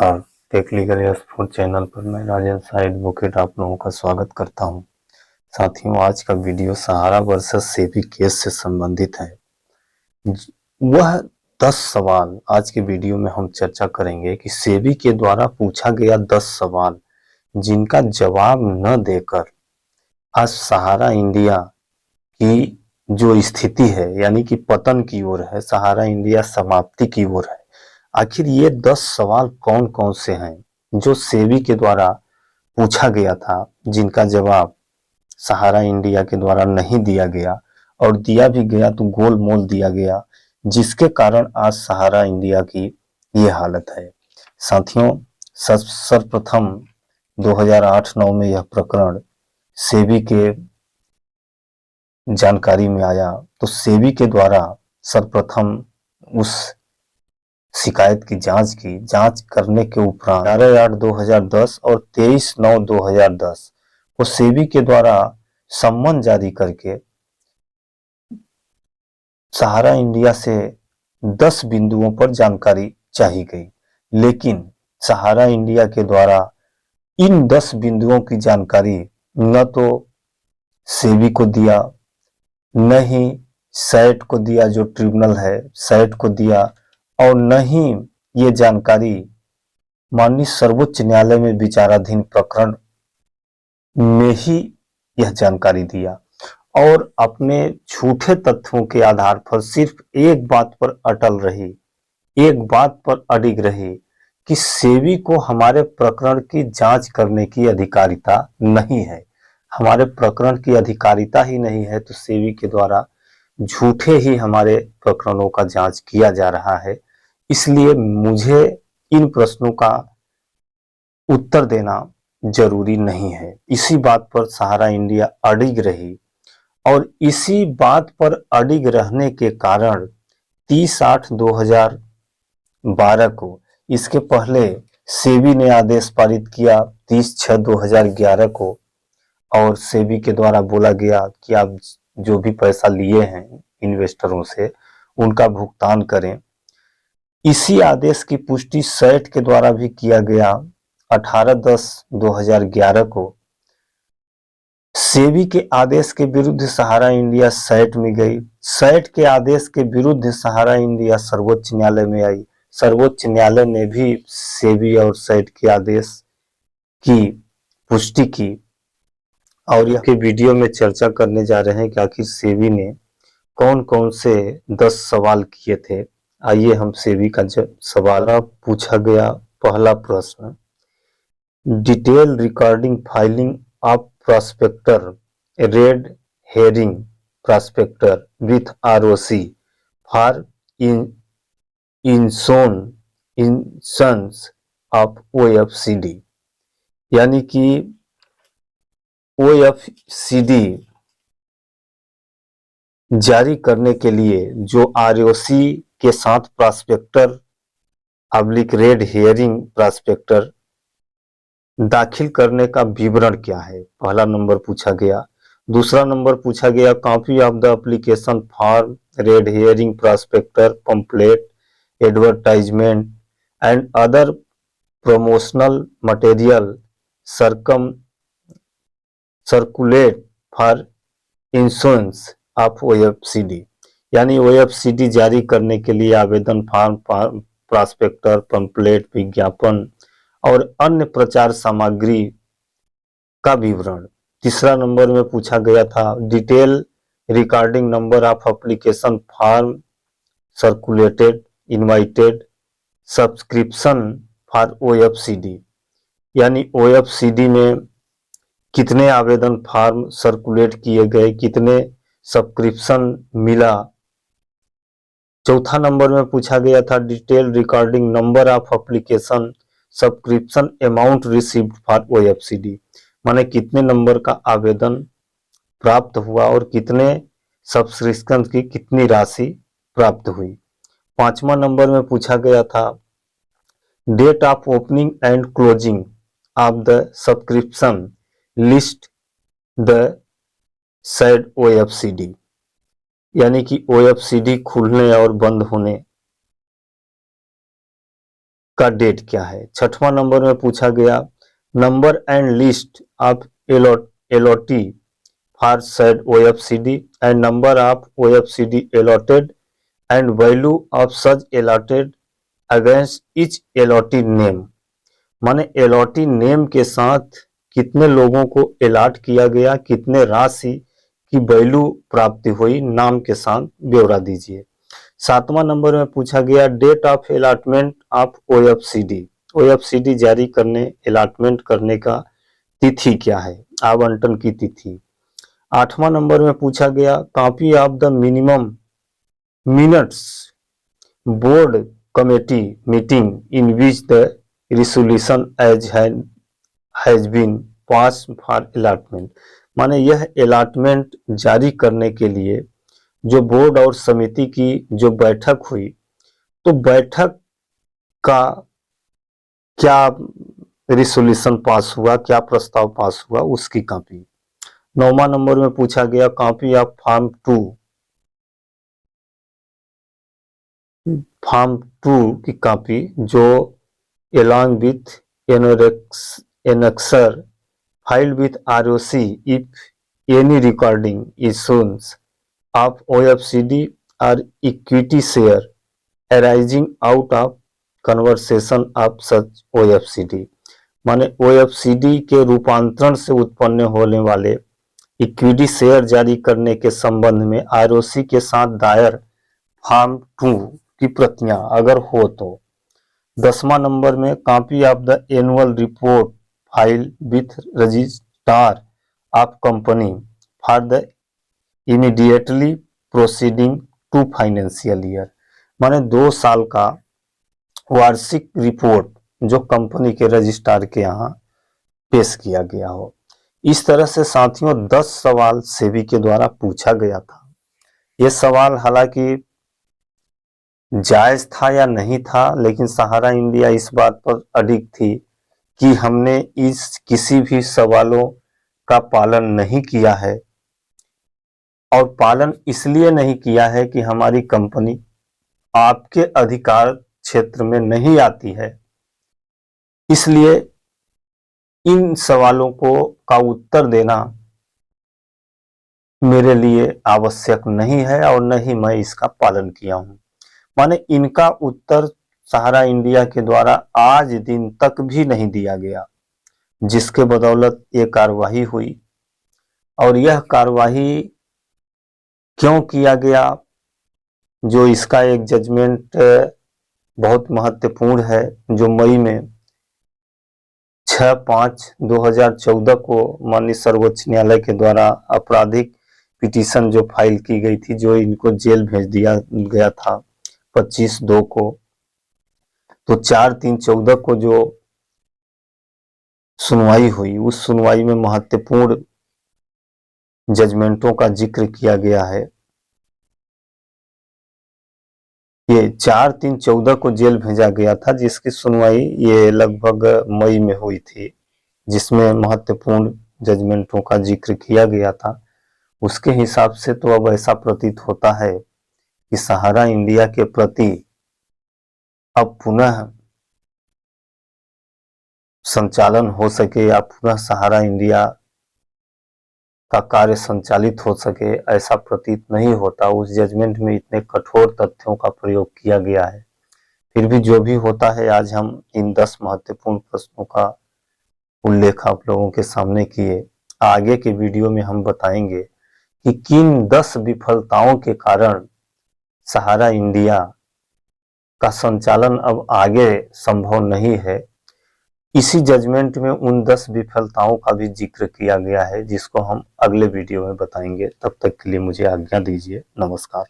नमस्कार। Take legal expert channel पर मैं राजेंद्र शाह एडवोकेट आप लोगों का स्वागत करता हूं। साथियों, आज का वीडियो सहारा वर्सेस सेबी केस से संबंधित है। वह 10 सवाल आज के वीडियो में हम चर्चा करेंगे कि सेबी के द्वारा पूछा गया 10 सवाल जिनका जवाब न देकर आज सहारा इंडिया की जो स्थिति है यानी कि पतन की ओर है, सहारा इंडिया समाप्ति की ओर है। आखिर ये 10 सवाल कौन कौन से हैं जो सेबी के द्वारा पूछा गया था, जिनका जवाब सहारा इंडिया के द्वारा नहीं दिया गया और दिया भी गया तो गोलमोल दिया गया, जिसके कारण आज सहारा इंडिया की ये हालत है। साथियों, सर्वप्रथम 2008-9 में यह प्रकरण सेबी के जानकारी में आया तो सेबी के द्वारा सर्वप्रथम उस शिकायत की जांच करने के उपरांत 11/8/2010 और 23/9/2010 को सेबी के द्वारा सम्मन जारी करके सहारा इंडिया से 10 बिंदुओं पर जानकारी चाही गई, लेकिन सहारा इंडिया के द्वारा इन 10 बिंदुओं की जानकारी न तो सेबी को दिया, न ही सैट को दिया, जो ट्रिब्यूनल है सैट को दिया, और न ही ये जानकारी माननीय सर्वोच्च न्यायालय में विचाराधीन प्रकरण में ही यह जानकारी दिया और अपने झूठे तथ्यों के आधार पर सिर्फ एक बात पर अटल रही, एक बात पर अडिग रही कि सेबी को हमारे प्रकरण की जांच करने की अधिकारिता नहीं है। हमारे प्रकरण की अधिकारिता ही नहीं है तो सेबी के द्वारा झूठे ही हमारे प्रकरणों का जांच किया जा रहा है। इसलिए मुझे इन प्रश्नों का उत्तर देना जरूरी नहीं है। इसी बात पर सहारा इंडिया अडिग रही और इसी बात पर अडिग रहने के कारण 30/8/2012 को, इसके पहले सेबी ने आदेश पारित किया 30/6/2011 को और सेबी के द्वारा बोला गया कि आप जो भी पैसा लिए हैं इन्वेस्टरों से उनका भुगतान करें। इसी आदेश की पुष्टि सैट के द्वारा भी किया गया 18/10/2011 को। सेबी के आदेश के विरुद्ध सहारा इंडिया सैट में गई, सैट के आदेश के विरुद्ध सहारा इंडिया सर्वोच्च न्यायालय में आई। सर्वोच्च न्यायालय ने भी सेबी और सैट के आदेश की पुष्टि की और यह के वीडियो में चर्चा करने जा रहे हैं कि आखिर सेबी ने कौन कौन से 10 सवाल किए थे। आइए हम सेबी का सवाल पूछा गया। पहला प्रश्न, detail recording filing of prospector red herring prospector with ROC for issuance of OFCD, यानी कि ओएफसीडी जारी करने के लिए जो आरओसी के साथ प्रॉस्पेक्टर रेड हेयरिंग प्रॉस्पेक्टर दाखिल करने का विवरण क्या है, पहला नंबर पूछा गया। दूसरा नंबर पूछा गया, copy of the application form red herring prospector pamphlet advertisement and other promotional material circulate for insurance of OFCD, यानी ओएफसीडी जारी करने के लिए आवेदन फॉर्म, प्रॉस्पेक्टर, पंपलेट, विज्ञापन और अन्य प्रचार सामग्री का विवरण। तीसरा नंबर में पूछा गया था, detail recording number of application form circulated invited subscription for OFCD, यानी ओएफसीडी में कितने आवेदन फॉर्म सर्कुलेट किए गए, कितने सब्सक्रिप्शन मिला। चौथा नंबर में पूछा गया था, detail recording number of application subscription amount received for OFCD, माने कितने नंबर का आवेदन प्राप्त हुआ और कितने सब्सक्रिप्शन की कितनी राशि प्राप्त हुई। पांचवा नंबर में पूछा गया था, date of opening and closing of the subscription list the said OFCD, यानी कि ओएफसीडी खुलने और बंद होने का डेट क्या है। छठवां नंबर में पूछा गया number and list of LOT for said OFCD and number of OFCD allotted and value of such allotted against each allotted name। माने एलॉटी नेम के साथ कितने लोगों को अलॉट किया गया, कितने राशि की वैल्यू प्राप्ति हुई, नाम के साथ ब्यौरा दीजिए। सातवां नंबर में पूछा गया डेट ऑफ अलॉटमेंट ऑफ ओएफसीडी। ओएफसीडी जारी करने, अलॉटमेंट करने का तिथि क्या है, आवंटन की तिथि। आठवां नंबर में पूछा गया copy of the minimum minutes board committee meeting in which the resolution as has been pass for allotment. माने यह अलॉटमेंट जारी करने के लिए जो बोर्ड और समिति की जो बैठक हुई, तो बैठक का क्या रिसोल्यूशन पास हुआ, क्या प्रस्ताव पास हुआ, उसकी कॉपी। नौवां नंबर में पूछा गया कॉपी ऑफ फॉर्म 2 की कॉपी जो along with annexer filed with ROC if any recording is shown of OFCD or equity share arising out of conversion of such OFCD। माने OFCD के रूपांतरण से उत्पन्न होने वाले इक्विटी शेयर जारी करने के संबंध में ROC के साथ दायर फॉर्म 2 की प्रतियां अगर हो तो। 10वां नंबर में copy of the annual report file with registrar of company for the immediately proceeding 2 financial year. माने 2 साल का वार्षिक रिपोर्ट जो कंपनी के रजिस्ट्रार के यहाँ पेश किया गया हो। इस तरह से साथियों 10 सवाल सेबी के द्वारा पूछा गया था। ये सवाल हालांकि जायज था या नहीं था, लेकिन सहारा इंडिया इस बात पर अडिग थी कि हमने इस किसी भी सवालों का पालन नहीं किया है, और पालन इसलिए नहीं किया है कि हमारी कंपनी आपके अधिकार क्षेत्र में नहीं आती है, इसलिए इन सवालों का उत्तर देना मेरे लिए आवश्यक नहीं है और न ही मैं इसका पालन किया हूं। माने इनका उत्तर सहारा इंडिया के द्वारा आज दिन तक भी नहीं दिया गया, जिसके बदौलत ये कार्यवाही हुई। और यह कार्यवाही क्यों किया गया, जो इसका एक जजमेंट बहुत महत्वपूर्ण है, जो मई में 6/5/2014 को माननीय सर्वोच्च न्यायालय के द्वारा आपराधिक पिटीशन जो फाइल की गई थी, जो इनको जेल भेज दिया गया था 25/2 को, तो 4/3/14 को जो सुनवाई हुई, उस सुनवाई में महत्वपूर्ण जजमेंटों का जिक्र किया गया है। ये 4/3/14 को जेल भेजा गया था, जिसकी सुनवाई ये लगभग मई में हुई थी, जिसमें महत्वपूर्ण जजमेंटों का जिक्र किया गया था। उसके हिसाब से तो अब ऐसा प्रतीत होता है कि सहारा इंडिया के प्रति अब पुनः संचालन हो सके या पुनः सहारा इंडिया का कार्य संचालित हो सके, ऐसा प्रतीत नहीं होता। उस जजमेंट में इतने कठोर तथ्यों का प्रयोग किया गया है। फिर भी जो भी होता है, आज हम इन 10 महत्वपूर्ण प्रश्नों का उल्लेख आप लोगों के सामने किए। आगे के वीडियो में हम बताएंगे कि किन 10 विफलताओं के कारण सहारा इंडिया का संचालन अब आगे संभव नहीं है। इसी जजमेंट में उन 10 विफलताओं का भी जिक्र किया गया है, जिसको हम अगले वीडियो में बताएंगे। तब तक के लिए मुझे आज्ञा दीजिए। नमस्कार।